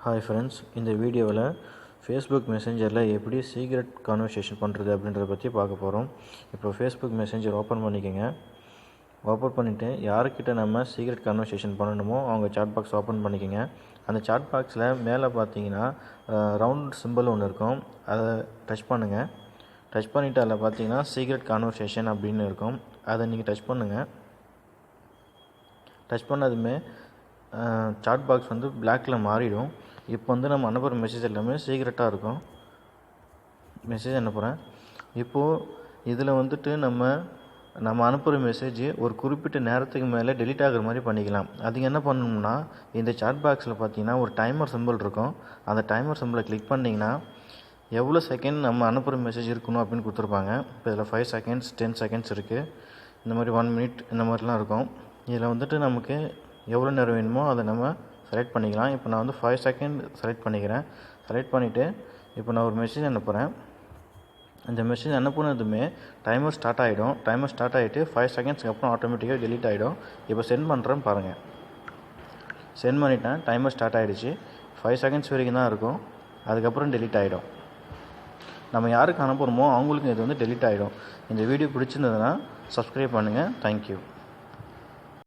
Hi friends, இந்த வீடியோவில் Facebook மெசேஞ்சரில் எப்படி சீக்ரெட் கான்வர்சேஷன் பண்ணுறது அப்படின்றத பற்றி பார்க்க போகிறோம். இப்போ ஃபேஸ்புக் மெசேஞ்சர் ஓப்பன் பண்ணிக்கோங்க. ஓப்பன் பண்ணிவிட்டு யார்கிட்ட நம்ம சீக்ரெட் கான்வர்சேஷன் பண்ணணுமோ அவங்க சாட் பாக்ஸ் ஓப்பன் பண்ணிக்கோங்க. அந்த சாட் பாக்ஸில் மேலே பார்த்தீங்கன்னா ரவுண்ட் சிம்பிள் ஒன்று இருக்கும், அதை டச் பண்ணுங்கள். டச் பண்ணிவிட்டு அதில் பார்த்தீங்கன்னா சீக்ரெட் கான்வர்சேஷன் அப்படின்னு இருக்கும், அதை நீங்கள் டச் பண்ணுங்கள். டச் பண்ணதுமே சாட் பாக்ஸ் வந்து பிளாக்கில் மாறிடும். இப்போ வந்து நம்ம அனுப்புகிற மெசேஜ் எல்லாமே சீக்ரெட்டாக இருக்கும். மெசேஜ் அனுப்புகிறேன். இப்போது இதில் வந்துட்டு நம்ம அனுப்புகிற மெசேஜ் ஒரு குறிப்பிட்ட நேரத்துக்கு மேலே டெலீட் ஆகிற மாதிரி பண்ணிக்கலாம். அதுக்கு என்ன பண்ணணும்னா, இந்த சாட் பாக்ஸில் பார்த்தீங்கன்னா ஒரு டைமர் சிம்பிள் இருக்கும். அந்த டைமர் சிம்பிளை கிளிக் பண்ணிங்கன்னா எவ்வளோ செகண்ட் நம்ம அனுப்புகிற மெசேஜ் இருக்கணும் அப்படின்னு கொடுத்துருப்பாங்க. இப்போ இதில் 5 செகண்ட்ஸ் 10 செகண்ட்ஸ் இருக்குது. இந்த மாதிரி 1 மினிட் இந்த மாதிரிலாம் இருக்கும். இதில் வந்துட்டு நமக்கு எவ்வளோ நேரம் வேணுமோ அதை நம்ம செலக்ட் பண்ணிக்கலாம். இப்போ நான் வந்து 5 செகண்ட் செலக்ட் பண்ணிக்கிறேன். செலக்ட் பண்ணிவிட்டு இப்போ நான் ஒரு மெசேஜ் அனுப்புகிறேன். இந்த மெசேஜ் அனுப்புனதுமே டைமர் ஸ்டார்ட் ஆகிடும். டைமர் ஸ்டார்ட் ஆகிட்டு 5 செகண்ட்ஸ்க்கு அப்புறம் ஆட்டோமேட்டிக்காக டெலீட் ஆகிடும். இப்போ சென்ட் பண்ணுறேன் பாருங்கள். சென்ட் பண்ணிட்டேன். டைமர் ஸ்டார்ட் ஆகிடுச்சு. 5 செகண்ட்ஸ் வரைக்கும் தான் இருக்கும், அதுக்கப்புறம் டெலீட் ஆகிடும். நம்ம யாருக்கு அனுப்புகிறோமோ அவங்களுக்கு இது வந்து டெலீட் ஆகிடும். இந்த வீடியோ பிடிச்சிருந்ததுன்னா சப்ஸ்கிரைப் பண்ணுங்கள். தேங்க்யூ.